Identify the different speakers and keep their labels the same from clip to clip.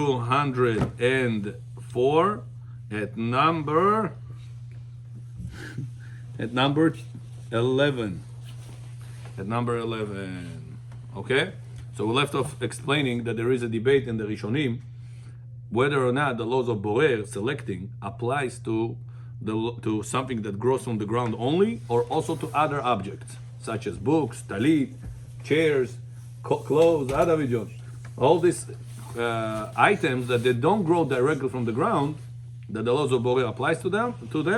Speaker 1: 204 at number 11. At number 11. Okay? So we left off explaining that there is a debate in the Rishonim whether or not the laws of Borer, selecting, applies to something that grows from the ground only, or also to other objects, such as books, talit, chairs, clothes, all these items that they don't grow directly from the ground, that the laws of Borer applies to them,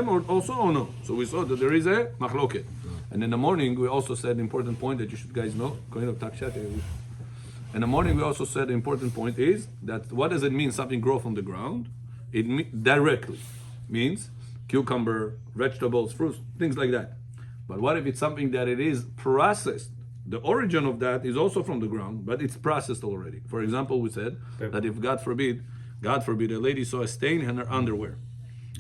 Speaker 1: or also or no. So we saw that there is a machloket. And in the morning we also said an important point that you should guys know. In the morning we also said the important point is that what does it mean something grow from the ground? It directly means cucumber, vegetables, fruits, things like that. But what if it's something that it is processed? The origin of that is also from the ground, but it's processed already. For example, we said that if God forbid, a lady saw a stain in her underwear,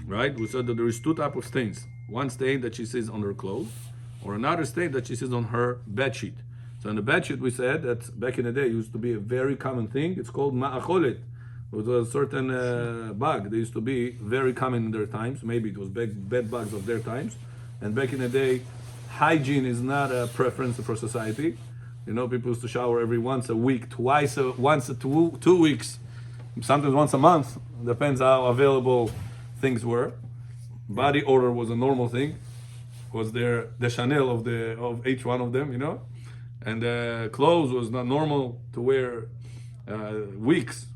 Speaker 1: right? We said that there is two types of stains. One stain that she sees on her clothes, or another stain that she sees on her bed sheet. So in the bed sheet, we said that back in the day, it used to be a very common thing. It's called ma'acholet. It was a certain bug. They used to be very common in their times. Maybe it was bed bugs of their times. And back in the day, hygiene is not a preference for society. You know, people used to shower every once a week, once a 2 weeks, sometimes once a month. Depends how available things were. Body odor was a normal thing. Was there the Chanel of each one of them, you know? And clothes was not normal to wear weeks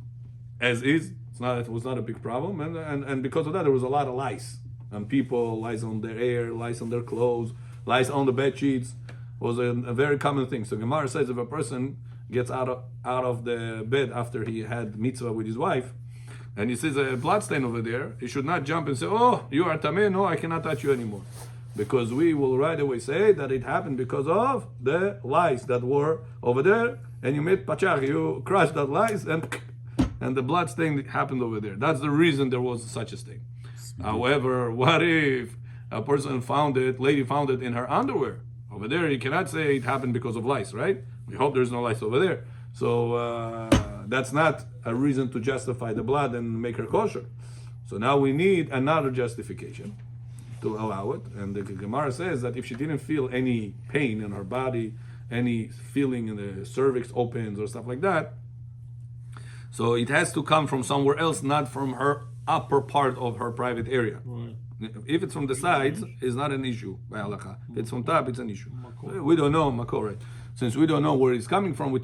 Speaker 1: as is. It was not a big problem. And because of that, there was a lot of lice. And people, lice on their hair, lice on their clothes, lice on the bed sheets was a very common thing. So Gemara says if a person gets out of the bed after he had mitzvah with his wife, and he sees a blood stain over there, he should not jump and say, "Oh, you are tameh, no, I cannot touch you anymore." Because we will right away say that it happened because of the lice that were over there, and you made pachach, you crushed that lice, and the blood stain happened over there. That's the reason there was such a stain. However, what if a person lady found it in her underwear? Over there, you cannot say it happened because of lice, right? We hope there's no lice over there. So that's not a reason to justify the blood and make her kosher. So now we need another justification to allow it. And the Gemara says that if she didn't feel any pain in her body, any feeling in the cervix opens or stuff like that, so it has to come from somewhere else, not from her upper part of her private area. Right. If it's from the sides, it's not an issue by halakha. If it's from top, it's an issue. We don't know makor, right? Since we don't know where it's coming from, we're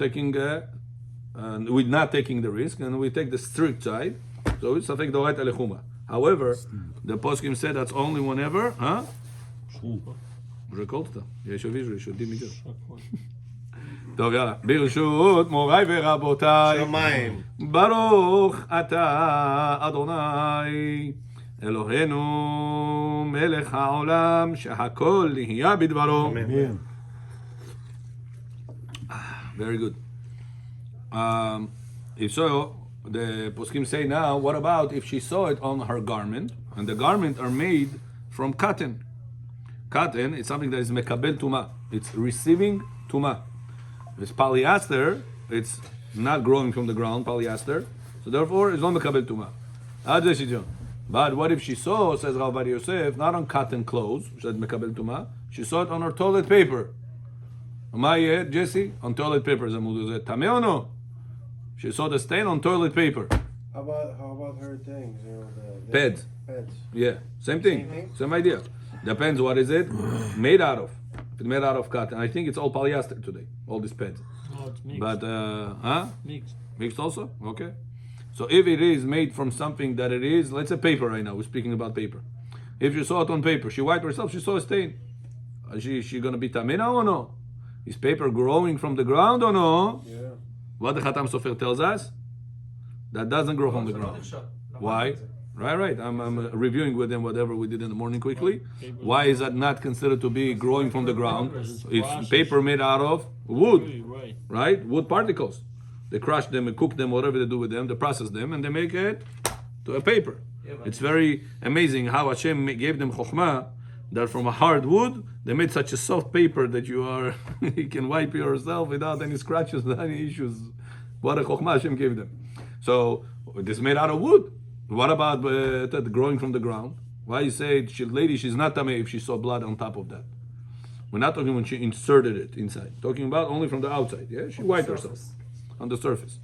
Speaker 1: not taking the risk, and we take the strict side. So it's afek dorait alechuma. However, the poskim said that's only whenever, טוב, יאללה. ברשות מוריי ורבותיי, שמיים. ברוך אתה אדוני אלוהינו מלך העולם שהכל נהיה בדברו. אמן. Very good. If so, the poskim say now, what about if she saw it on her garment, and the garment are made from cotton? Cotton is something that is mekabel tuma. It's receiving tuma. If it's polyester, it's not growing from the ground, polyester. So therefore, it's not mekabel tuma. But what if she saw, says Rav Bar Yosef, not on cotton clothes, which is mekabel tuma, she saw it on her toilet paper. Jesse, on toilet paper. Tameh or no? She saw the stain on toilet paper.
Speaker 2: How about her things? You know, the
Speaker 1: Pads.
Speaker 2: Pads.
Speaker 1: Yeah, same thing. Same idea. Depends what is it made out of. If it's made out of cotton, I think it's all polyester today. All these pads.
Speaker 3: Oh, it's mixed.
Speaker 1: But
Speaker 3: Mixed.
Speaker 1: Mixed also. Okay. So if it is made from something that it is, let's say paper right now. We're speaking about paper. If you saw it on paper, she wiped herself. She saw a stain. Is she gonna be tamina or no? Is paper growing from the ground or no?
Speaker 2: Yeah.
Speaker 1: What the Khatam Sofer tells us? That doesn't grow from the ground. Why? Right. I'm reviewing with them whatever we did in the morning quickly. Why is that not considered to be growing from the ground? It's paper made out of wood, right? Wood particles. They crush them and cook them, whatever they do with them, they process them, and they make it to a paper. It's very amazing how Hashem gave them chokhmah, that from a hard wood, they made such a soft paper that you can wipe yourself without any scratches, without any issues. What a chokhmah Hashem gave them. So This is made out of wood. What about that growing from the ground? Why you say she's not tamei if she saw blood on top of that? We're not talking when she inserted it inside. Talking about only from the outside. Yeah, she wiped herself on the surface.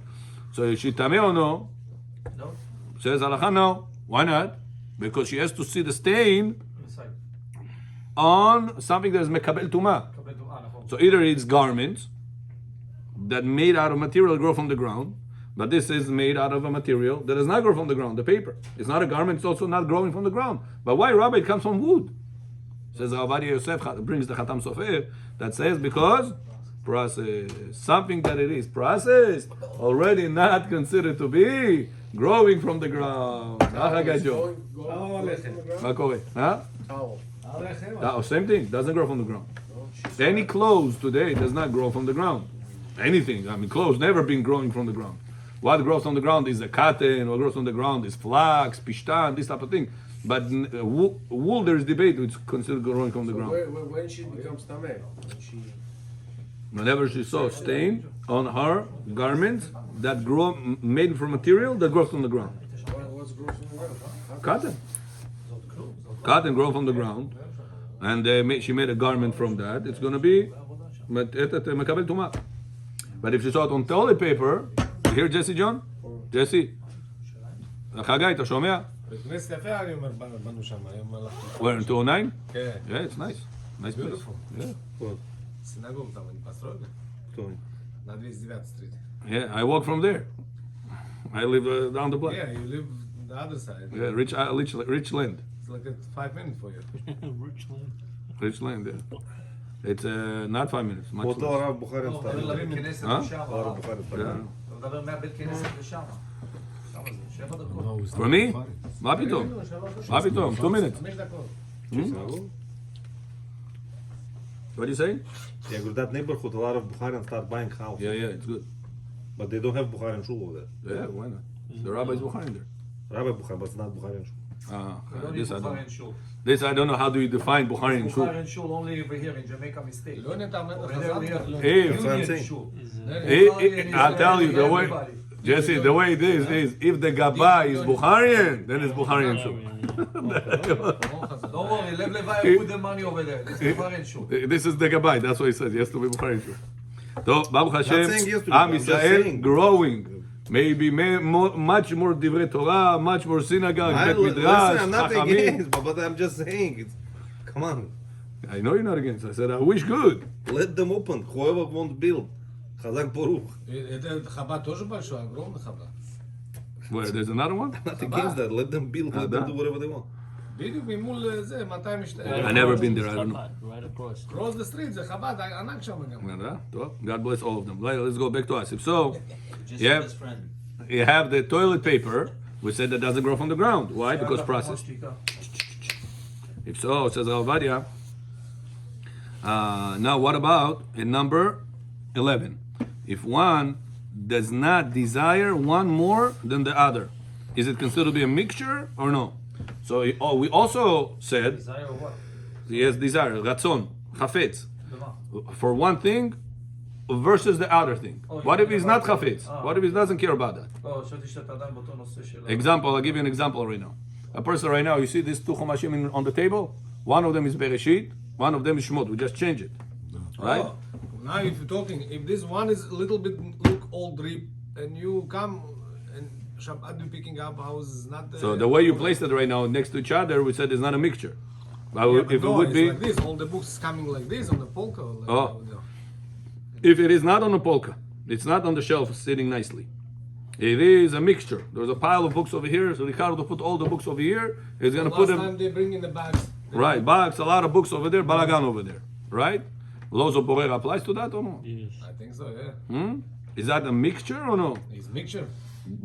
Speaker 1: So is she tamei or no?
Speaker 3: No.
Speaker 1: Says halacha no. Why not? Because she has to see the stain
Speaker 3: Inside.
Speaker 1: on something that is mekabel tuma. So either it's garments that made out of material grow from the ground, but this is made out of a material that does not grow from the ground, the paper. It's not a garment, it's also not growing from the ground. But why, Rabbi, it comes from wood? Says Avadia Yosef brings the Khatam Sofer that says because process, something that it is processed, already not considered to be growing from the ground. מה קורה? Same thing, doesn't grow from the ground. Any clothes today does not grow from the ground. Anything, I mean, clothes never been growing from the ground. What grows on the ground is a cotton, what grows on the ground is flax, pishtan, this type of thing. But wool, there is debate, it's considered growing from the ground.
Speaker 2: When she becomes tamei?
Speaker 1: Whenever she saw stain on her garments that grow, made from material that grows from the ground.
Speaker 2: What's grows from the ground?
Speaker 1: Cotton. Cotton grows from the ground. And she made a garment from that. It's going to be מקבל טומאה. But if she saw it on toilet paper, you hear Jesse John? Jesse? חגי, אתה שומע?
Speaker 4: בכנסת יפה אני אומר, בנו שם, היום הלכתי.
Speaker 1: Where, in 209?
Speaker 4: כן.
Speaker 1: Yeah, it's nice. Nice place.
Speaker 4: Beautiful.
Speaker 1: Yeah.
Speaker 4: Синагогу там они построили. На 209 стрит.
Speaker 1: Yeah, I walk from there. I live down the block.
Speaker 4: Yeah, you live the other side.
Speaker 1: Yeah, rich land.
Speaker 4: It's like a 5 minutes for you.
Speaker 3: Richland.
Speaker 1: Rich land, yeah. It's not 5 minutes, much
Speaker 5: באותו
Speaker 1: less.
Speaker 5: הרב בוחרים
Speaker 3: לא,
Speaker 5: סתם.
Speaker 3: מדבר לבית כנסת
Speaker 1: אה?
Speaker 3: לשם.
Speaker 5: הרב בוחרים סתם.
Speaker 1: Yeah.
Speaker 3: הוא מדבר מהבית כנסת לשם. כמה זה? 7 דקות.
Speaker 1: For me? מה פתאום? מה פתאום? 2 minutes.
Speaker 4: 5 דקות.
Speaker 1: What do you say?
Speaker 5: Yeah, good. That neighborhood, a lot of Bukharians start buying house.
Speaker 1: Yeah, it's good.
Speaker 5: But they don't have Bukharian shul over there.
Speaker 1: Yeah, why not? The rabbi's behind there.
Speaker 5: Rabbi Bukhari, but it's not Bukharian shul.
Speaker 1: This I don't know. How do you define Bukhari and Shul?
Speaker 3: Bukhari and Shul only over here in Jamaica mistake.
Speaker 4: לא נתאמן
Speaker 3: Over
Speaker 4: לך
Speaker 3: there we have
Speaker 4: זמן.
Speaker 1: Hey,
Speaker 5: That's what I'm
Speaker 3: Union
Speaker 5: saying.
Speaker 3: Shul.
Speaker 1: I'll tell you the way, Jesse, the way it is if the Gabbai is Bukharian, then it's Bukhari and Shul.
Speaker 3: Don't worry, Lev Levi put the money over there. This is Bukhari and Shul.
Speaker 1: This is the Gabbai. That's what he says. He has to be Bukhari and Shul. So, Baruch
Speaker 5: saying
Speaker 1: Hashem,
Speaker 5: he has to be,
Speaker 1: Am
Speaker 5: I'm just
Speaker 1: Yisrael
Speaker 5: saying.
Speaker 1: growing. Maybe much more divrei Torah, much more synagogue, Bet
Speaker 5: Listen,
Speaker 1: Midrash,
Speaker 5: I'm not
Speaker 1: Chachamim.
Speaker 5: against, but I'm just saying, it's, come on,
Speaker 1: I know you're not against. I said I wish good.
Speaker 5: let them open. Whoever wants build. Chazak Baruch.
Speaker 4: Это Хаббат тоже большой, огромный Хаббат.
Speaker 1: Where there's another one?
Speaker 5: Not against that. Let them build. Let them do whatever they want.
Speaker 4: בדיוק ממול זה, 200
Speaker 1: I never been there. I don't know.
Speaker 3: Right across.
Speaker 4: Cross the street, זה חב"ד, ענק שם גם.
Speaker 1: God bless all of them. Let's go back to us. If so,
Speaker 3: Just
Speaker 1: Yeah.
Speaker 3: best friend.
Speaker 1: you have the toilet paper. We said that doesn't grow from the ground. Why? Because processed. If so, says Al-Vadia. Now, what about in number 11? If one does not desire one more than the other, is it considered to be a mixture or no? So we also said
Speaker 3: Desire what?
Speaker 1: he has desire, ratzon, chafetz,
Speaker 3: במה?
Speaker 1: for one thing versus the other thing.
Speaker 3: Oh,
Speaker 1: What
Speaker 3: you
Speaker 1: if he's
Speaker 3: mean
Speaker 1: not
Speaker 3: about-
Speaker 1: chafetz?
Speaker 3: Ah.
Speaker 1: What if he doesn't care about that?
Speaker 3: לא, חשבתי שאתה עדיין באותו נושא של...
Speaker 1: Example, I'll give you an example right now. A person right now, you see these two chumashim on the table? One of them is Bereshit, one of them is Shmot. We just change it. Right?
Speaker 4: Oh, now if you're talking, if this one is a little bit look old drip, and you come and Shabbat you picking up houses, not...
Speaker 1: So the way you place it right now next to each other, we said it's not a mixture. But
Speaker 4: Yeah, but
Speaker 1: if
Speaker 4: no,
Speaker 1: it would
Speaker 4: it's
Speaker 1: be,
Speaker 4: like this, all the books coming like this on the polka. Like,
Speaker 1: Oh. if it is not on a polka, it's not on the shelf sitting nicely. It is a mixture. There's a pile of books over here, so Ricardo put all the books over here. He's gonna
Speaker 4: Last
Speaker 1: put
Speaker 4: time
Speaker 1: them
Speaker 4: they bring in the bags.
Speaker 1: right box, a lot of books over there, balagan over there, right? Lozo Borer applies to that or no?
Speaker 3: Yes.
Speaker 4: I think so, yeah.
Speaker 1: Is that a mixture or no?
Speaker 4: It's mixture.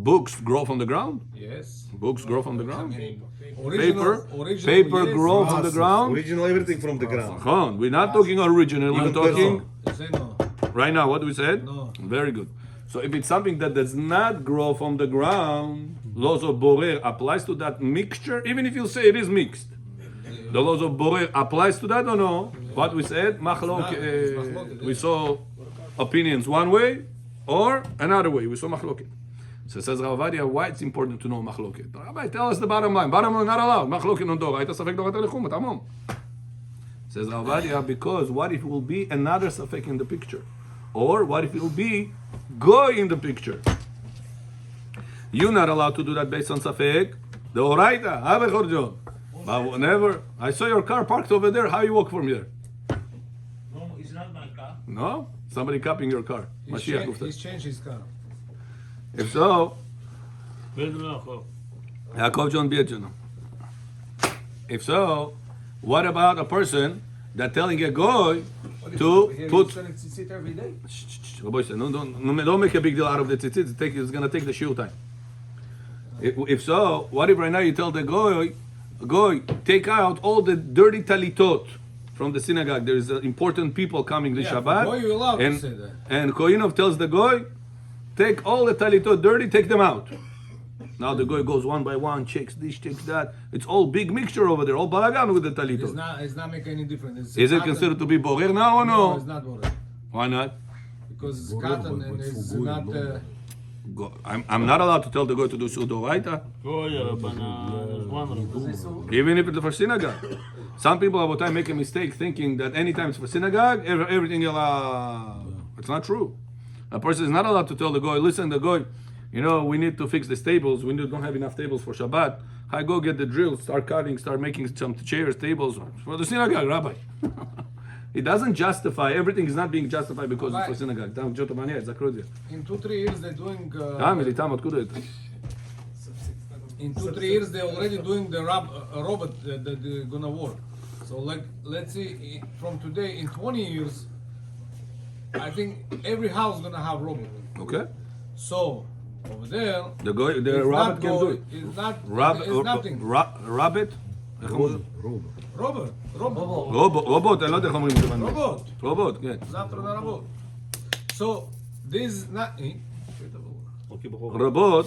Speaker 1: Books grow from the ground.
Speaker 4: Yes.
Speaker 1: Books grow from the ground.
Speaker 4: Original,
Speaker 1: Paper
Speaker 4: yes.
Speaker 1: grow from the ground.
Speaker 5: Original everything from the ground.
Speaker 1: Chon, we're not talking original. We're
Speaker 5: Even
Speaker 1: talking
Speaker 4: You say no.
Speaker 1: right now. What we said?
Speaker 4: No.
Speaker 1: Very good. So if it's something that does not grow from the ground, laws of Borer applies to that mixture, even if you say it is mixed. The laws of Borer applies to that or no? What we said, we saw opinions one way or another way. We saw machloket. So says Rav Ovadia, why it's important to know machloket? Rabbi, tell us the bottom line. Bottom line, not allowed. Machloket on Torah. Aita safek Torah telechum, tamam. Says Rav Ovadia, because what if it will be another safek in the picture? Or what if it will be goy in the picture? You're not allowed to do that based on safek. The oraita, have a chorjon. But whenever I saw your car parked over there, how you walk from here?
Speaker 3: No, it's not my car.
Speaker 1: No? Somebody copying your car. Mashiach Gufta.
Speaker 4: He's changed his car.
Speaker 1: If so,
Speaker 3: Where's the Yaakov?
Speaker 1: Yaakov John Bietchino. If so, what about a person that telling a goy to put?
Speaker 2: tzitzit every day.
Speaker 1: Rabbi said, don't make a big deal out of the tzitzit. It's going to take the shiur time. If so, what if right now you tell the goy, take out all the dirty talitot from the synagogue? There's important people coming this Shabbat.
Speaker 4: Goy, you're allowed
Speaker 1: and,
Speaker 4: to say that.
Speaker 1: And Koinov tells the goy, take all the talitot dirty, take them out. Now the goy goes one by one, checks this, checks that. It's all big mixture over there, all balagan with the talitot.
Speaker 4: It's not making any difference.
Speaker 1: Is it considered to be borer now or
Speaker 4: No,
Speaker 1: no?
Speaker 4: it's not borer.
Speaker 1: Why not?
Speaker 4: Because it's cotton and it's not.
Speaker 1: I'm not allowed to tell the goy to do sudo raita, even if it's for synagogue. Some people all the time make a mistake thinking that anytime it's for synagogue, everything you'll it's not true. A person is not allowed to tell the goy, listen, the goy, we need to fix the tables. We don't have enough tables for Shabbat. I go get the drill, start cutting, start making some chairs, tables for the synagogue, Rabbi. It doesn't justify. Everything is not being justified because it's for synagogue.
Speaker 4: In 2-3 years they're doing. In 2-3 years they're already doing the robot that they're gonna work. So let's see, from today in 20 years, I think every house gonna have robot.
Speaker 1: Okay.
Speaker 4: So over there,
Speaker 1: The
Speaker 4: it's
Speaker 1: rabbit
Speaker 4: not
Speaker 1: can do it.
Speaker 4: It's not.
Speaker 1: It's
Speaker 4: nothing.
Speaker 1: rabbit?
Speaker 4: Robot.
Speaker 1: רובוט, אני לא יודע איך אומרים את זה באנגלית. רובוט, כן.
Speaker 4: Завтра на работу. So this not.
Speaker 1: Robot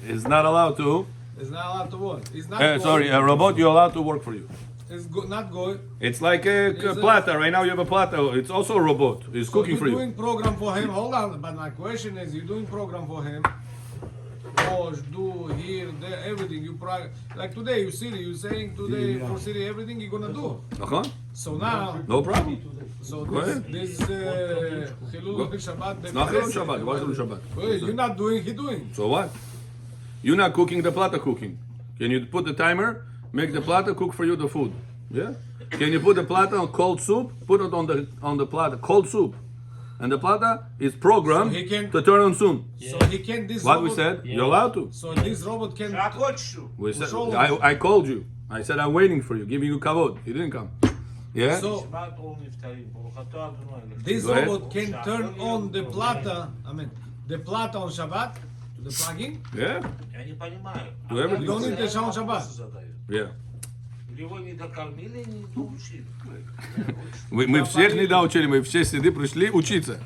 Speaker 1: is not allowed to.
Speaker 4: It's not allowed to work. It's not.
Speaker 1: Sorry, a robot you're allowed to work for you.
Speaker 4: It's not good.
Speaker 1: It's like a plata. Right now you have a plata. It's also a robot. It's cooking for
Speaker 4: You're
Speaker 1: you.
Speaker 4: doing program for him. Hold on, but my question is, you're doing program for him. Wash, do here, there, everything. Like today, you see, you're saying today for city everything you're gonna do.
Speaker 1: נכון?
Speaker 4: So now,
Speaker 1: No problem.
Speaker 4: so
Speaker 1: Go ahead.
Speaker 4: this Chilul Shabbat.
Speaker 1: לא חילול שבת, לא חילול שבת.
Speaker 4: Well, you're not doing, he doing.
Speaker 1: So what? You're not cooking, the plata cooking. Can you put the timer, make the plata cook for you the food? Yeah? Can you put the plata on cold soup? Put it on the plata, cold soup. And the plata is programmed
Speaker 4: So he can-
Speaker 1: to turn on soon.
Speaker 4: So he can this.
Speaker 1: What we
Speaker 4: robot-
Speaker 1: said? You're allowed to.
Speaker 4: So this robot can.
Speaker 1: We said,
Speaker 4: Show
Speaker 1: I called you. I said I'm waiting for you, giving you kavod. He didn't come. Yeah?
Speaker 4: So this
Speaker 1: Go ahead.
Speaker 4: robot can turn on the plata. The plata on Shabbat to the plug-in.
Speaker 1: Yeah?
Speaker 3: Я не понимаю.
Speaker 1: Do everything.
Speaker 4: Don't need the Shaon Shabbat.
Speaker 1: Yeah.
Speaker 3: Его не докормили, не доучили.
Speaker 1: Мы всех не доучили, мы все сюда пришли учиться.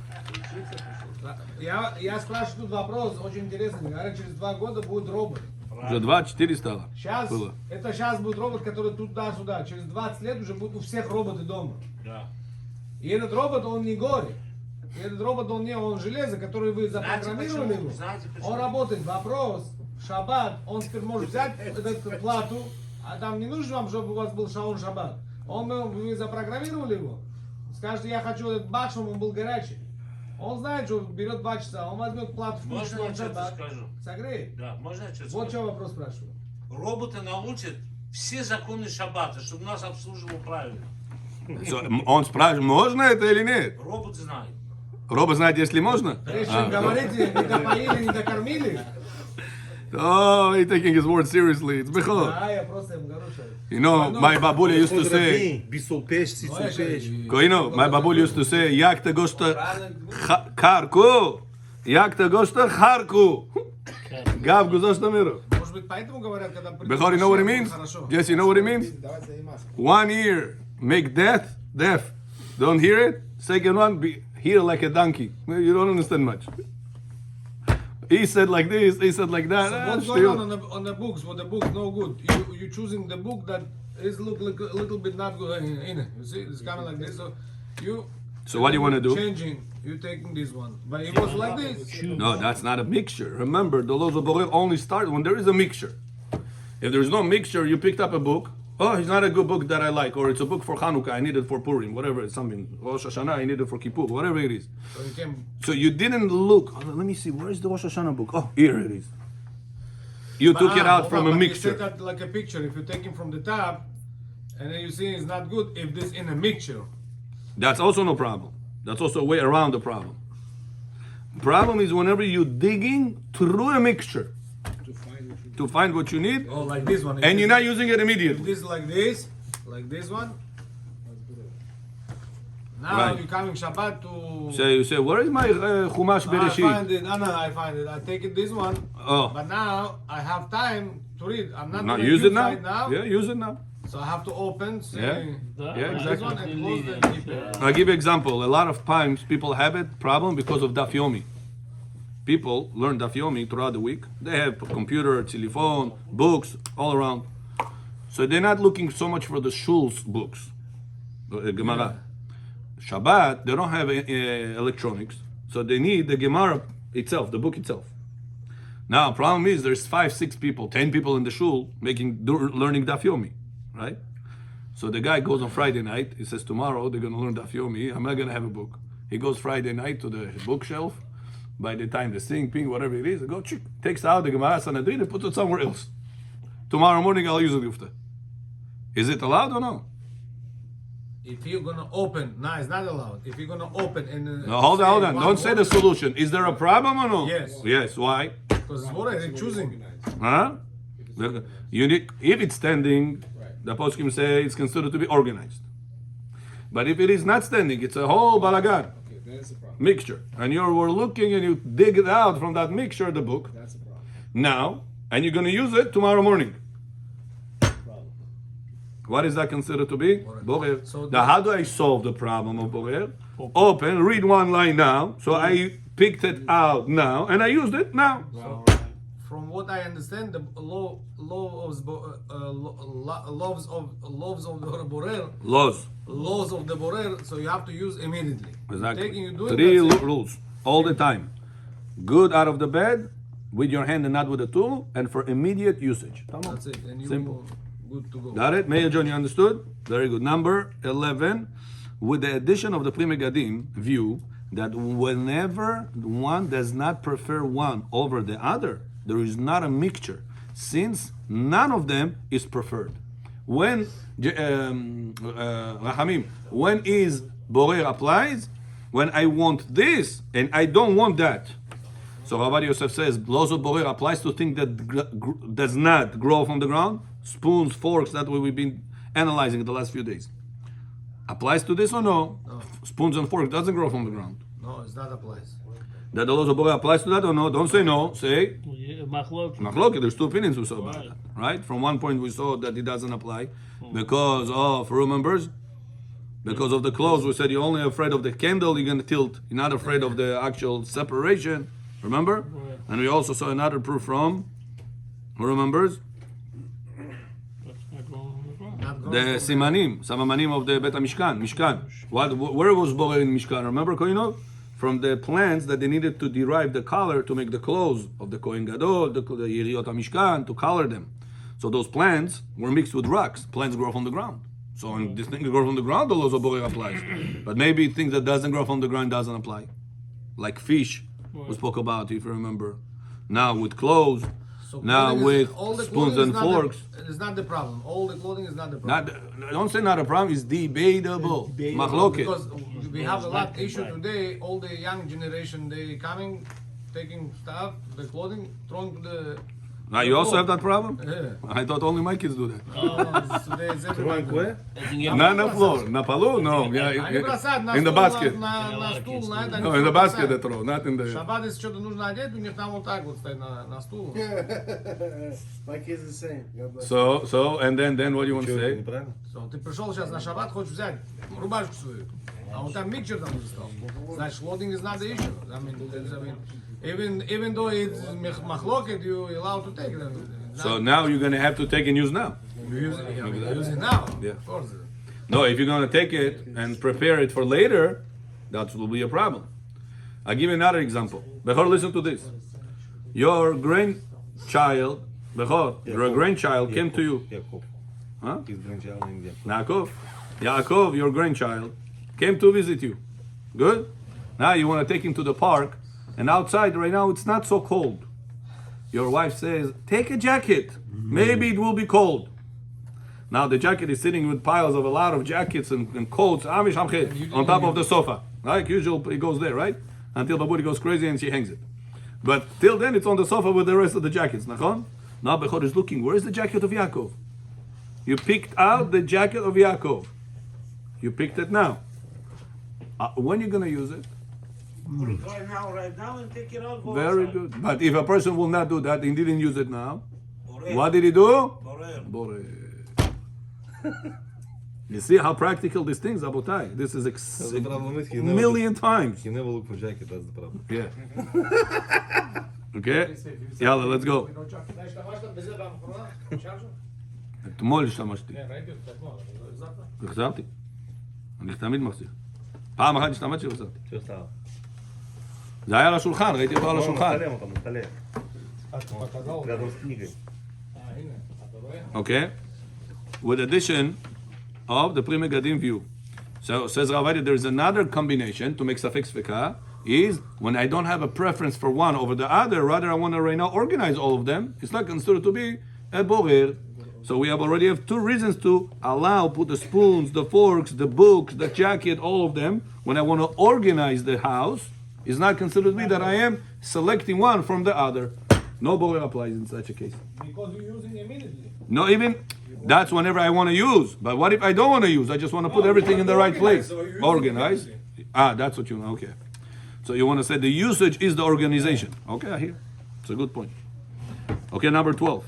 Speaker 4: Я спрашиваю тут вопрос очень интересный. Говорят, через 2 года будет робот.
Speaker 1: Уже 2-4 стало.
Speaker 4: Сейчас,
Speaker 1: Было.
Speaker 4: это сейчас будет робот, который туда-сюда. Через 20 лет уже будут у всех роботы дома.
Speaker 3: Да.
Speaker 4: И этот робот, он не горе. И этот робот, он железо, который вы запрограммировали его.
Speaker 3: Знаете почему?
Speaker 4: Он работает. Вопрос. Шаббат, он теперь может взять эту плату, а там не нужно вам, чтобы у вас был шаун шаббат. Вы запрограммировали его. Скажете, я хочу этот бак, чтобы он был горячий. Он знает, что берет 2 часа, он возьмет плату,
Speaker 3: Можно
Speaker 4: включит
Speaker 3: я что-то
Speaker 4: шаббат,
Speaker 3: скажу?
Speaker 4: согреет.
Speaker 3: Да, можно я что-то
Speaker 4: Вот
Speaker 3: скажу?
Speaker 4: что вопрос спрашиваю.
Speaker 3: Роботы научат все законы шаббата, чтобы нас обслуживал правильно.
Speaker 1: Он спрашивает, можно это или нет?
Speaker 3: Робот знает.
Speaker 1: Робот знает, если можно?
Speaker 4: Прежде чем говорите, не допоили, не докормили.
Speaker 1: Oh, he's taking his word seriously. It's bechol.
Speaker 4: Да, я просто им говорю, что...
Speaker 1: You know, my babuля used to say,
Speaker 5: ביסולפש, ציצולפש.
Speaker 1: my babuля used to say, як ты гошта харку, як ты гошта харку. Гав гузошта миру.
Speaker 4: Может быть, поэтому говорят, когда...
Speaker 1: Bechol, you know what it means?
Speaker 4: Хорошо.
Speaker 1: Yes, you know what it means? 1 year, make deaf. Don't hear it? Second one, hear like a donkey. You don't understand much. He said like this, he said like that.
Speaker 4: So what's going on the books? What the book no good? You choosing the book that is look like a little bit not good. You see, it's coming like this. So
Speaker 1: So what do you want to do?
Speaker 4: Changing, you taking this one. But it was like this.
Speaker 1: No, that's not a mixture. Remember, the laws of Borer only start when there is a mixture. If there's no mixture, you picked up a book. Oh, it's not a good book that I like, or it's a book for Hanukkah. I need it for Purim, whatever. It's something. Rosh Hashanah, I need it for Kippur, whatever it is.
Speaker 4: So you can.
Speaker 1: So you didn't look. Oh, let me see. Where is the Rosh Hashanah book? Oh, here it is. You took it out from a
Speaker 4: You
Speaker 1: mixture.
Speaker 4: take out like a picture. If you take it from the top, and then you see it's not good. If this in a mixture.
Speaker 1: That's also no problem. That's also a way around the problem. Problem is whenever you're digging through a mixture to find what you need,
Speaker 4: Oh, like this one.
Speaker 1: and you're not using it
Speaker 4: If
Speaker 1: immediately.
Speaker 4: this like this one. Now
Speaker 1: Right.
Speaker 4: you're coming Shabbat to.
Speaker 1: So you say, where is my Chumash
Speaker 4: I
Speaker 1: Bereshit?
Speaker 4: find it. No, I find it. I take it this one.
Speaker 1: Oh,
Speaker 4: But now I have time to read. I'm not
Speaker 1: now
Speaker 4: gonna
Speaker 1: use it now.
Speaker 4: right now.
Speaker 1: Yeah, use it now.
Speaker 4: So I have to open. See,
Speaker 1: Yeah. Yeah,
Speaker 4: this
Speaker 1: exactly.
Speaker 4: one and close the keep it.
Speaker 1: I'll give you an example. A lot of times people have it problem because of Daf Yomi. People learn Daf Yomi throughout the week. They have a computer, telephone, books all around. So they're not looking so much for the shul's books, the Gemara. Shabbat, they don't have electronics, so they need the Gemara itself, the book itself. Now, problem is there's 5, 6 people, 10 people in the shul learning Daf Yomi, right? So the guy goes on Friday night. He says, tomorrow they're going to learn Daf Yomi. I'm not going to have a book. He goes Friday night to the bookshelf. By the time they sing, ping, whatever it is, he goes, takes out the Gemara Sanhedrin and puts it somewhere else. Tomorrow morning I'll use it. Gufta. Is it allowed or no?
Speaker 4: If you're gonna open, no, it's not allowed. If you're gonna open and
Speaker 1: No, hold on. Don't say the solution. Is there a problem or no?
Speaker 4: Yes.
Speaker 1: Yes. Why?
Speaker 4: because it's what they're choosing.
Speaker 1: Huh? You need, if it's standing, the poskim say it's considered to be organized. But if it is not standing, it's a whole balagan. Mixture. And you were looking and you dig it out from that mixture, the book.
Speaker 2: That's a problem.
Speaker 1: Now, and you're going to use it tomorrow morning.
Speaker 2: Problem.
Speaker 1: What is that considered to be? Borer.
Speaker 4: So
Speaker 1: Now, how do I solve the problem of Borer? Open, read one line now. So I picked it out now, and I used it now.
Speaker 4: So, from what I understand, the laws of the borer,
Speaker 1: Laws.
Speaker 4: laws of the borer. So you have to use immediately.
Speaker 1: Exactly.
Speaker 4: Taking, you do it,
Speaker 1: 3
Speaker 4: that's it.
Speaker 1: rules all the time. Good out of the bed, with your hand and not with a tool, and for immediate usage.
Speaker 4: That's it. And you
Speaker 1: Simple.
Speaker 4: good to go.
Speaker 1: Got it? Mayor John, you understood? Very good. Number 11, with the addition of the Pri Megadim view that whenever one does not prefer one over the other, there is not a mixture, since none of them is preferred. When Rahamim, when is Borer applies? When I want this and I don't want that. So Rabbi Yosef says, laws of Borer applies to things that does not grow from the ground. Spoons, forks, that's what we've been analyzing the last few days. Applies to this or no? Spoons and forks doesn't grow from the ground.
Speaker 4: No, it's not applies.
Speaker 1: That the laws of Borer applies to that or no? Don't say no, say
Speaker 6: Machlok.
Speaker 1: Machlok. There's 2 opinions we saw about that, right? From one point we saw that it doesn't apply because of, remembers? Because of the clothes, we said you're only afraid of the candle, you're going to tilt. You're not afraid of the actual separation. Remember? And we also saw another proof from, who remembers? The Simamanim of the Bet HaMishkan, Mishkan. Where was Borer in Mishkan? Remember, Koinov? From the plants that they needed to derive the color to make the clothes of the Kohen Gadol, the Yeriot HaMishkan, to color them. So those plants were mixed with rocks. Plants grow from the ground. So when these things grow from the ground, the laws of Borer applies. But maybe things that doesn't grow from the ground doesn't apply. Like fish, we spoke about, if you remember. Now with clothes,
Speaker 4: So
Speaker 1: now
Speaker 4: clothing
Speaker 1: with
Speaker 4: all the
Speaker 1: spoons
Speaker 4: clothing
Speaker 1: and
Speaker 4: is not
Speaker 1: forks.
Speaker 4: It's not the problem. All the clothing is not the problem.
Speaker 1: Don't say not a problem, it's debatable. Machloket.
Speaker 4: Because we have a lot issue today. All the young generation, they coming, taking stuff, the clothing, throwing to the.
Speaker 1: Now you also have that problem?
Speaker 4: Yeah.
Speaker 1: I thought only my kids do that.
Speaker 4: Today is everybody.
Speaker 1: Not on the floor. Na palu? No. Yeah,
Speaker 4: Они бросают на
Speaker 1: in the
Speaker 4: стул,
Speaker 1: basket.
Speaker 4: на стул, на это. они
Speaker 1: No, in the
Speaker 4: всё
Speaker 1: basket they
Speaker 4: бросают.
Speaker 1: throw, not in the...
Speaker 4: Шаббат, если что-то нужно одеть, у них там вот так вот стоит на стул.
Speaker 2: My kids are the same. God bless.
Speaker 1: So, and then what do you want to say?
Speaker 5: Неправильно?
Speaker 4: So, ты пришел сейчас на шаббат, хочешь взять рубашку свою, а вот там микшер там стал. Значит, clothing is not the issue. I mean, even though it's machloket, you allowed to take it.
Speaker 1: So now you're going to have to take and use now.
Speaker 4: You use it, you use it now.
Speaker 1: Yeah.
Speaker 4: Of course.
Speaker 1: No, if you're going to take it and prepare it for later, that will be a problem. I'll give you another example. Bechor, listen to this. Your grandchild, Bechor, your grandchild came to you.
Speaker 5: Yaakov.
Speaker 1: Huh?
Speaker 5: His grandchild named Yaakov.
Speaker 1: Yaakov. Yaakov, your grandchild, came to visit you. Good? Now you want to take him to the park, and outside right now it's not so cold. Your wife says, take a jacket. Maybe it will be cold. Now the jacket is sitting with piles of a lot of jackets and coats on top of the sofa. Like usual, it goes there, right? Until Baburi goes crazy and she hangs it. But till then, it's on the sofa with the rest of the jackets. Nachon? Now Bechor is looking. Where is the jacket of Yaakov? You picked out the jacket of Yaakov. You picked it now. When are you going to use it?
Speaker 3: Right now, and take it out. Go
Speaker 1: Very
Speaker 3: outside.
Speaker 1: good. But if a person will not do that, he didn't use it now.
Speaker 3: Borer.
Speaker 1: What did he do?
Speaker 3: Borer.
Speaker 1: Borer. You see how practical these things, Abotai. This is
Speaker 5: That's the problem is he never
Speaker 1: million times.
Speaker 5: He never look for jacket, that's the problem.
Speaker 1: Yeah. Okay? Yalla, let's go.
Speaker 4: אתה השתמשת בזה באחרונה? אפשר שם?
Speaker 1: אתמול השתמשתי.
Speaker 4: כן, ראיתי אותך אתמול, אבל לא החזרת?
Speaker 1: החזרתי. אני תמיד מחזיר. פעם אחת השתמשתי והחזרתי.
Speaker 5: שיוסר.
Speaker 1: זה היה על השולחן, ראיתי אותו על השולחן.
Speaker 5: מצטלם אותם, מצטלם.
Speaker 4: אתה
Speaker 5: רדום с книгой.
Speaker 4: הנה, אתה רואה?
Speaker 1: Okay? With addition of the Pri Megadim view. So says Ravadi, there is another combination to make suffix feka, is when I don't have a preference for one over the other, rather I want to right now organize all of them. It's not considered to be a borer. So we already have two reasons to allow, put the spoons, the forks, the books, the jacket, all of them. When I want to organize the house, it's not considered to be that I am selecting one from the other. No borer applies in such a case.
Speaker 4: Because you're using immediately.
Speaker 1: No, even that's whenever I want to use. But what if I don't want to use? I just want to put everything in the right place. Organize. That's what you want. Okay. So you want to say the usage is the organization. Okay, I hear. It's a good point. Okay, number 12.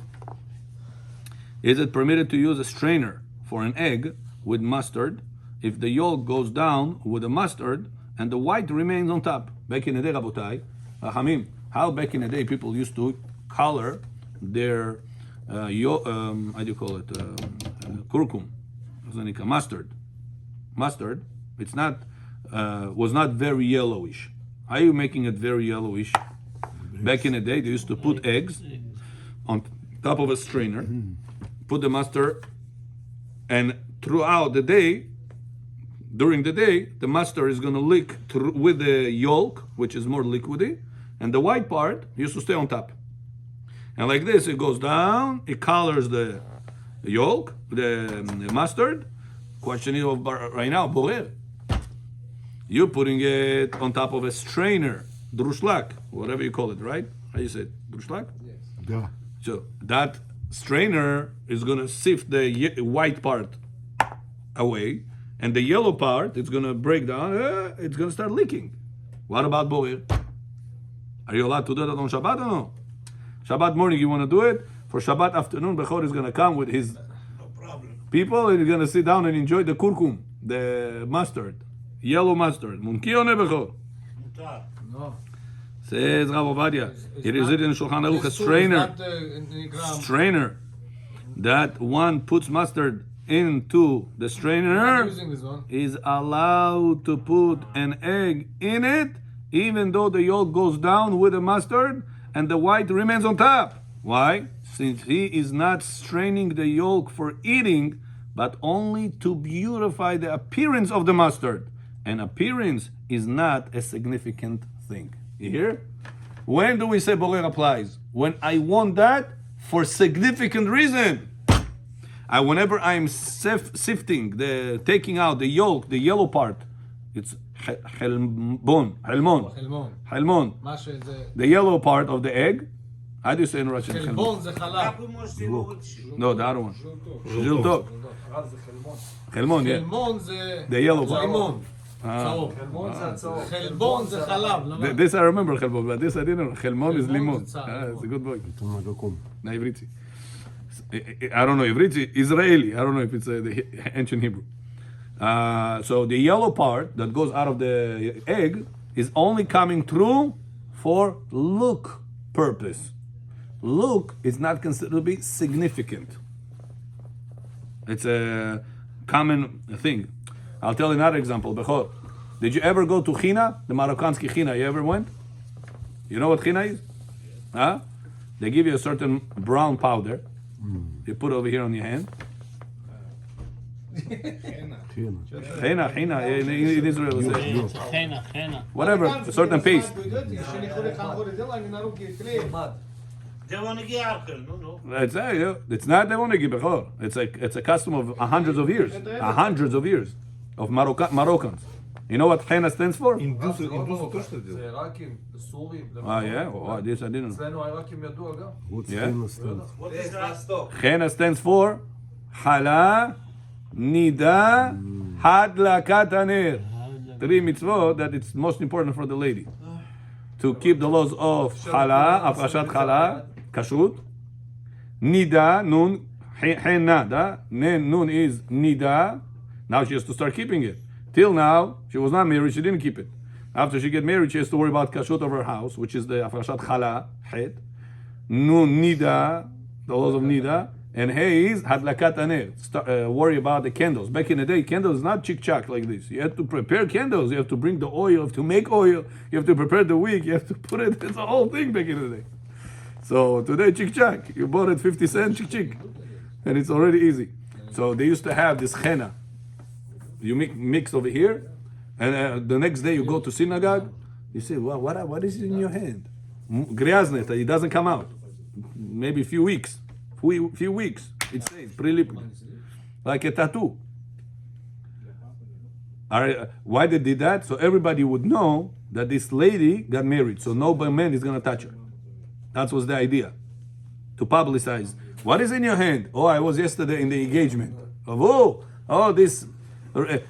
Speaker 1: Is it permitted to use a strainer for an egg with mustard if the yolk goes down with the mustard and the white remains on top? Back in the day, Rabotai, Hamim, how back in the day people used to color their how do you call it? Kurkum, mustard. Mustard. It's not was not very yellowish. How are you making it very yellowish? Back in the day, they used to put eggs on top of a strainer, put the mustard, and throughout the day, during the day, the mustard is going to leak through with the yolk, which is more liquidy, and the white part used to stay on top. And like this, it goes down, it colors the yolk, the mustard. Question is right now, borer. You're putting it on top of a strainer, drushlak, whatever you call it, right? How you say it? Drushlak?
Speaker 4: Yes.
Speaker 2: Yeah.
Speaker 1: So that strainer is going to sift the white part away, and the yellow part, it's going to break down, it's going to start leaking. What about borer? Are you allowed to do that on Shabbat or no? Shabbat morning, you want to do it? For Shabbat afternoon, Bechor is going to come with his
Speaker 3: No problem.
Speaker 1: people, and he's going to sit down and enjoy the kurkum, the mustard, yellow mustard. Munki or ne Bechor?
Speaker 3: מותר.
Speaker 4: No.
Speaker 1: Says Rav Ovadia. It is
Speaker 4: not-
Speaker 1: in Shulchan Aruch, a
Speaker 4: This tool is
Speaker 1: strainer.
Speaker 4: not, נקרא-
Speaker 1: Strainer. That one puts mustard into the
Speaker 4: I'm
Speaker 1: strainer
Speaker 4: using this one.
Speaker 1: is allowed to put an egg in it, even though the yolk goes down with the mustard and the white remains on top. Why? Since he is not straining the yolk for eating, but only to beautify the appearance of the mustard. And appearance is not a significant thing. You hear? When do we say borer applies? When I want that for significant reason. Whenever I'm sifting, taking out the yolk, the yellow part, it's helmon.
Speaker 4: חלמון. מה שזה...
Speaker 1: The yellow part of the egg. How do you say in Russian?
Speaker 4: חלבון זה חלב.
Speaker 3: Как вы можете его вытащить?
Speaker 1: No, the other one.
Speaker 4: ז'ילטוב.
Speaker 1: Ziltov.
Speaker 4: רב זה חלמון.
Speaker 1: Helmon, yeah.
Speaker 4: חלמון זה...
Speaker 1: The yellow
Speaker 4: זה
Speaker 1: part.
Speaker 4: לימון.
Speaker 1: Ah.
Speaker 4: צהוב. חלבון זה חלב. לא?
Speaker 1: This I remember, Helmon, but this I didn't know. Helmon is
Speaker 4: Helmon
Speaker 1: limon.
Speaker 4: is tzar.
Speaker 1: It's a good boy. Na Ivriti. I don't know Ivriti, Israeli. I don't know if it's the ancient Hebrew. So the yellow part that goes out of the egg is only coming through for look purpose. Look is not considered to be significant. It's a common thing. I'll tell you another example. Bechor, Did you ever go to China? The Marokkanski China, you ever went? You know what China is? Huh? They give you a certain brown powder. You put over here on your hand. Hena, in Israel is whatever, a certain paste.
Speaker 3: They want to get alcohol, no.
Speaker 1: It's not devonegi bechor. It's a custom of hundreds of years of Moroccans. You know what henna stands for?
Speaker 5: Индусы то, что
Speaker 4: זה
Speaker 5: делают?
Speaker 4: עיראקים, סורים.
Speaker 1: Yeah, oh, this I didn't know.
Speaker 4: אצלנו העיראקים ידוע גם.
Speaker 1: Yeah.
Speaker 3: What is that?
Speaker 1: Henna stands for Hala, Nida, Hadlakat Haner. 3 mitzvot that it's most important for the lady. To keep the laws of Hala, Afrashat Hala, Kashrut. Nida, Nun, Henna, da. Nun is Nida. Now she has to start keeping it. Till now, she was not married, she didn't keep it. After she get married, she has to worry about kashrut of her house, which is the Afrashat Chala, Het. Nun Nida, the laws of Nida. And Hey is Hadlakat Aner. Worry about the candles. Back in the day, candles is not chick-chack like this. You have to prepare candles. You have to bring the oil. You have to make oil. You have to prepare the wick. You have to put it. It's a whole thing back in the day. So today, chick-chack. You bought it 50 cents, chick-chick. And it's already easy. So they used to have this henna. You mix over here, and the next day you go to synagogue. You say, well, what is in your hand? Gryaznet, it doesn't come out. Maybe a few weeks. Few weeks. It stays prilipid, like a tattoo. Why they did that? So everybody would know that this lady got married. So no man is gonna touch her. That was the idea. To publicize. What is in your hand? Oh, I was yesterday in the engagement. Oh, this.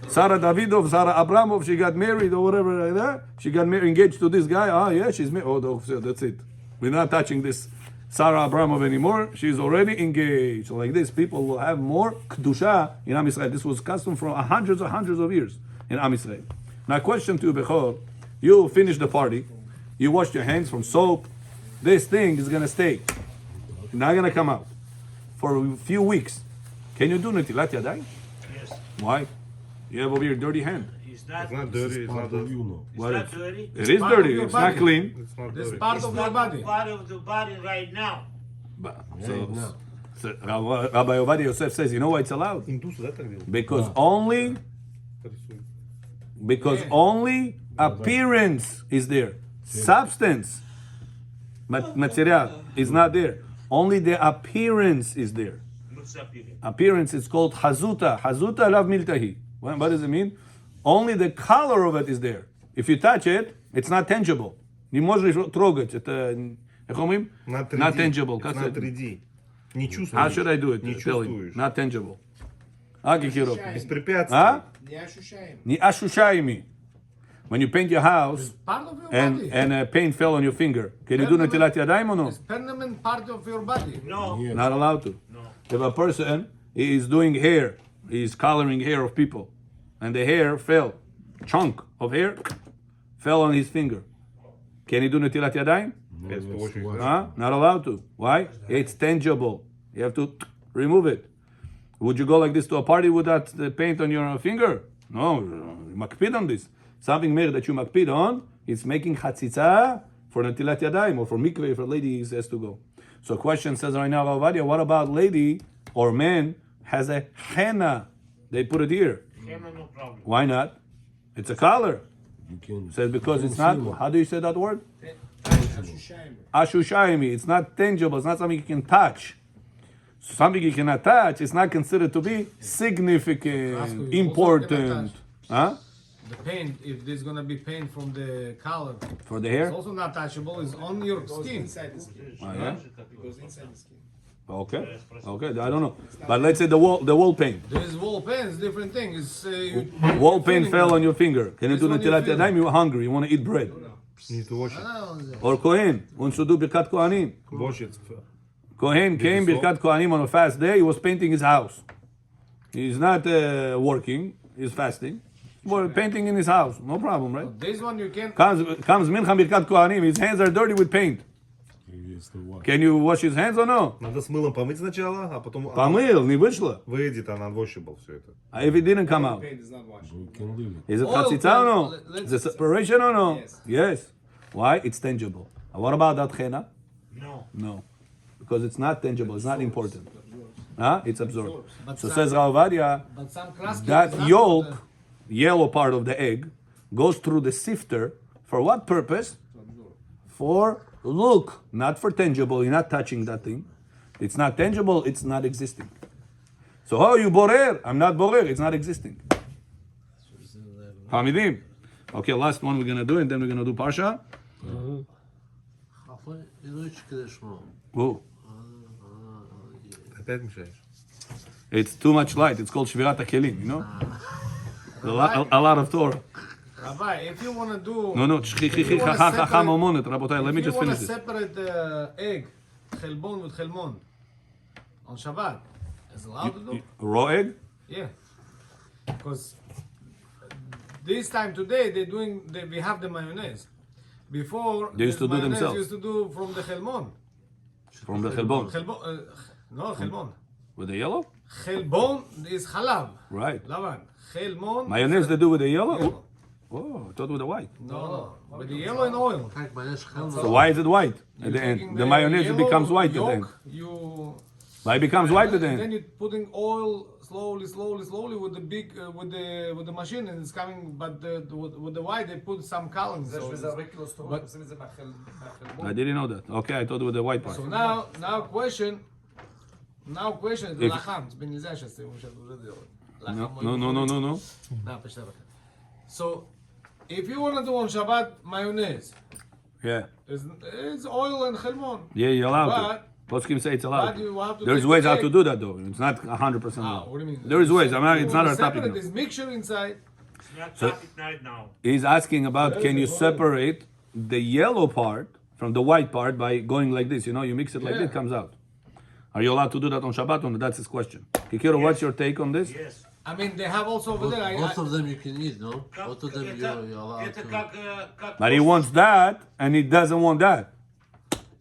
Speaker 1: Sarah Davidov, Sarah Abramov, she got married or whatever like that. She got engaged to this guy. Oh, yeah, she's married. Oh, that's it. We're not touching this Sarah Abramov anymore. She's already engaged. So like this, people will have more kedusha in Am Yisrael. This was custom for hundreds of years in Am Yisrael. Now, question to you, Bechor. You finish the party. You washed your hands from soap. This thing is going to stay. Not going to come out for a few weeks. Can you do netilat yadayim?
Speaker 3: Yes.
Speaker 1: Why? You have over here dirty hand.
Speaker 3: It's not,
Speaker 5: It's not dirty, it's not dirty.
Speaker 3: it's
Speaker 1: What
Speaker 3: not
Speaker 1: is-
Speaker 3: dirty.
Speaker 1: It is
Speaker 4: part of
Speaker 1: dirty.
Speaker 4: your
Speaker 1: It's not
Speaker 4: body.
Speaker 1: clean.
Speaker 5: It's not
Speaker 4: This
Speaker 5: dirty.
Speaker 4: part
Speaker 3: It's
Speaker 4: of your
Speaker 3: not
Speaker 4: body.
Speaker 3: part of the body right now.
Speaker 1: So Rabbi Ovadia Yosef says, you know why it's allowed?
Speaker 5: Индусы, да, так делают?
Speaker 1: Because only appearance is there. Substance, material, is not there. Only the appearance is there.
Speaker 3: What's up here?
Speaker 1: Appearance is called hazuta. Hazuta lav miltahi. What does it mean? Only the color of it is there. If you touch it, it's not tangible. Не можешь трогать. Это, как אומרים?
Speaker 5: Not
Speaker 1: Not
Speaker 5: 3D.
Speaker 1: tangible.
Speaker 5: It's not 3D. Не чувствуешь.
Speaker 1: How should I do it?
Speaker 5: Не
Speaker 1: Tell him.
Speaker 5: чувствуешь.
Speaker 1: Not tangible. Киров.
Speaker 5: Беспрепятственно.
Speaker 1: Huh?
Speaker 2: Не ощущаем.
Speaker 1: Не ощущаемый. When you paint your house
Speaker 4: Part of your
Speaker 1: and
Speaker 4: body.
Speaker 1: paint fell on your finger, can you do netilat yadayim or no?
Speaker 4: It's permanent part of your body.
Speaker 3: No.
Speaker 1: Not allowed to.
Speaker 3: No.
Speaker 1: If a person is doing hair, he's coloring hair of people, and the hair fell, chunk of hair fell on his finger. Can he do netilat yadayim?
Speaker 5: Это очень хорошо.
Speaker 1: Huh? Not allowed to. Why? It's tangible. You have to remove it. Would you go like this to a party with that paint on your finger? No, you makpid on this. Something mer that you makpid on, it's making chatzitza for netilat yadayim or for mikveh if a lady has to go. So question says right now, Avadia, what about lady or man has a henna? They put it here.
Speaker 3: Henna, no problem.
Speaker 1: Why not? It's a color. Says because it's not, how do you say that word?
Speaker 2: ощущаем.
Speaker 1: Ashushaimi. It's not tangible. It's not something you can touch. Something you cannot touch is not considered to be significant, important. Huh?
Speaker 4: The paint, if there's gonna be paint from the color,
Speaker 1: For the hair?
Speaker 4: it's also not touchable. It's on your
Speaker 2: Goes
Speaker 4: skin.
Speaker 2: inside the skin.
Speaker 1: Oh, yeah?
Speaker 2: It goes inside the skin.
Speaker 1: Okay. Okay. I don't know. But let's say the wall paint.
Speaker 4: There's wall paint, different thing. It's
Speaker 1: Wall paint fell on your finger. Can you
Speaker 4: This
Speaker 1: do
Speaker 4: one you
Speaker 1: netilat
Speaker 4: feel.
Speaker 1: yadayim? You're hungry. You want to eat bread.
Speaker 5: Не очень.
Speaker 1: Or Kohen wants to do birkat kohanim.
Speaker 5: Больше.
Speaker 1: Kohen came birkat kohanim on a fast day. He was painting his house. He's not working. He's fasting. Well, painting in his house. No problem, right?
Speaker 4: this one you can.
Speaker 1: Comes mincha birkat kohanim. His hands are dirty with paint.
Speaker 6: against the white.
Speaker 1: Can you wash his hands or no?
Speaker 5: Надо с мылом помыть сначала, а потом
Speaker 1: Помыл, не вышло.
Speaker 5: выйдет, она unwashable все это.
Speaker 1: If it didn't come out,
Speaker 2: Paint is not washed.
Speaker 6: We can leave it.
Speaker 1: is it
Speaker 4: Oil
Speaker 1: chatzitza or no?
Speaker 4: can- let's-
Speaker 1: Is it separation or no?
Speaker 2: Yes.
Speaker 1: Yes. Why? It's tangible. And what about that henna?
Speaker 3: No.
Speaker 1: No. Because it's not tangible, it's not important. Huh? It's absorbed.
Speaker 4: But
Speaker 1: So
Speaker 4: some-
Speaker 1: says Ravadia,
Speaker 4: But some kraski
Speaker 1: that
Speaker 4: is not
Speaker 1: yolk,
Speaker 4: good.
Speaker 1: yellow part of the egg, goes through the sifter for what purpose? For look, not for tangible. You're not touching that thing. It's not tangible, it's not existing. So how are you borer? I'm not borer, it's not existing. Hamidim. Okay, last one we're gonna do, and then we're gonna do Parsha. Oh,
Speaker 5: Опять мешаешь?
Speaker 1: it's too much light. It's called Shvirat HaKelim, you know? A lot of Torah.
Speaker 4: Rabbi, if you want to do...
Speaker 1: No, no,
Speaker 4: if you wanna separate-
Speaker 1: Rabotai, let me
Speaker 4: if
Speaker 1: just
Speaker 4: you want
Speaker 1: finish
Speaker 4: to
Speaker 1: this.
Speaker 4: separate the egg, chelbon with chelmon, on Shabbat, is it allowed to do?
Speaker 1: Raw egg?
Speaker 4: Yeah. Because this time today, we have the mayonnaise. Before,
Speaker 1: They used
Speaker 4: the
Speaker 1: to do
Speaker 4: mayonnaise
Speaker 1: themselves.
Speaker 4: used to do from the chelmon.
Speaker 1: From the chelbon.
Speaker 4: No, chelmon.
Speaker 1: With the yellow?
Speaker 4: Chelbon is halab.
Speaker 1: Right.
Speaker 4: Lavan. Chelmon.
Speaker 1: Mayonnaise they do with the yellow?
Speaker 4: Yellow.
Speaker 1: Oh, I thought with the white.
Speaker 4: No. With the yellow and oil.
Speaker 1: So why is it white at the
Speaker 4: Taking
Speaker 1: end? The mayonnaise
Speaker 4: yellow
Speaker 1: becomes white at the
Speaker 4: yolk,
Speaker 1: end.
Speaker 4: You
Speaker 1: Why it becomes white at the
Speaker 4: Then
Speaker 1: end?
Speaker 4: you're putting oil slowly with the big with the machine, and it's coming. But with the white, they put some columns.
Speaker 2: זה
Speaker 4: So,
Speaker 2: שזה הרבה קילוסטרול,
Speaker 4: But-
Speaker 2: עושים את זה מהחלבון.
Speaker 1: I didn't know that. Okay, I thought with the white part.
Speaker 4: so now question is
Speaker 1: If-
Speaker 4: לחם. זה בניזה שעשינו שזה לחם.
Speaker 1: No.
Speaker 4: No, פשוט. So if you want to do on Shabbat mayonnaise,
Speaker 1: Yeah.
Speaker 4: it's oil and chelmon.
Speaker 1: Yeah, you're allowed
Speaker 4: But-
Speaker 1: to. Poskim say it's allowed.
Speaker 4: but you have to
Speaker 1: There's
Speaker 4: take
Speaker 1: ways
Speaker 4: the
Speaker 1: how to
Speaker 4: egg.
Speaker 1: do that though. It's not 100%
Speaker 4: Ah,
Speaker 1: allowed.
Speaker 4: what do you mean?
Speaker 1: There is ways. I mean,
Speaker 4: You
Speaker 1: it's not our
Speaker 4: wanna
Speaker 1: topic
Speaker 4: separate
Speaker 1: now.
Speaker 4: this mixture inside.
Speaker 3: It's not
Speaker 1: So-
Speaker 3: topic night now.
Speaker 1: He's asking about can you separate the yellow part from the white part by going like this? You know, you mix it like
Speaker 4: Yeah.
Speaker 1: this, it comes out. Are you allowed to do that on Shabbat? Or that's his question. Kikiro, what's your take on this?
Speaker 3: Yes.
Speaker 4: I mean, they have also over there.
Speaker 7: Both of them you can eat, no?
Speaker 3: Как-
Speaker 7: Both of them
Speaker 3: это-
Speaker 7: you're allowed
Speaker 3: это
Speaker 7: to.
Speaker 3: как
Speaker 1: But he wants that and he doesn't want that.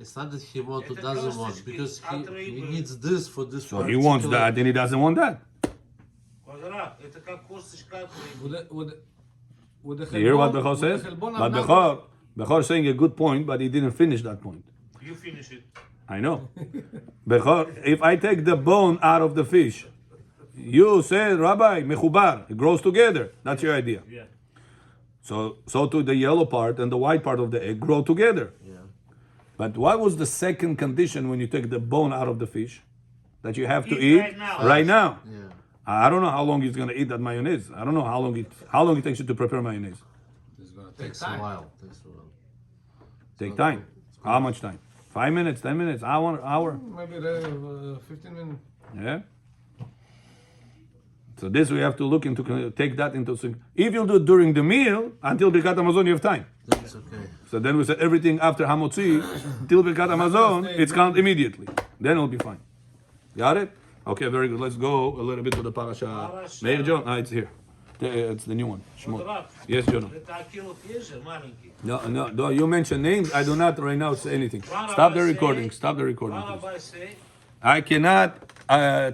Speaker 7: It's not that he wants or
Speaker 3: Это
Speaker 7: doesn't want,
Speaker 3: косточки
Speaker 7: because
Speaker 3: от
Speaker 7: he
Speaker 3: рыбы.
Speaker 7: needs this for this
Speaker 1: So he wants that and he doesn't want that.
Speaker 3: квадрат. Это как косточка от рыбы.
Speaker 4: With the
Speaker 1: You hear what
Speaker 4: chelbon-
Speaker 1: Bechor
Speaker 4: with
Speaker 1: says?
Speaker 4: the chelbon,
Speaker 1: But
Speaker 4: I'm not-
Speaker 1: Bechor saying a good point, but he didn't finish that point.
Speaker 3: You finish it.
Speaker 1: I know. Bechor, if I take the bone out of the fish, you said, Rabbi, mechubar, it grows together. That's your idea.
Speaker 3: Yeah.
Speaker 1: So to the yellow part and the white part of the egg grow together.
Speaker 7: Yeah.
Speaker 1: But what was the second condition when you take the bone out of the fish? That you have to
Speaker 3: Eat
Speaker 1: eat
Speaker 3: right now.
Speaker 1: right now.
Speaker 7: Yeah.
Speaker 1: I don't know how long he's gonna eat that mayonnaise. I don't know how long it takes you to prepare mayonnaise.
Speaker 4: It's gonna take
Speaker 7: Takes a
Speaker 4: time.
Speaker 7: while. Takes a while.
Speaker 1: Take time. How much time? 5 minutes, 10 minutes, hour?
Speaker 4: Maybe 15 minutes.
Speaker 1: Yeah. So this we have to look into, take that into. If you do it during the meal until Birkat Hamazon, you have time.
Speaker 7: That's okay.
Speaker 1: So then we said everything after Hamotzi till Birkat Hamazon, it's count immediately. Then it'll be fine. Got it? Okay, very good. Let's go a little bit to the parasha.
Speaker 3: Parasha.
Speaker 1: Meir John, it's here. It's the new one. Shmuel.
Speaker 3: Квадрат.
Speaker 1: Yes, John.
Speaker 3: Это акилов есть же, маленький.
Speaker 1: No, you mention names. I do not right now say anything. Stop the recording. Stop the recording.
Speaker 3: One
Speaker 1: Please.
Speaker 3: of us say,
Speaker 1: I cannot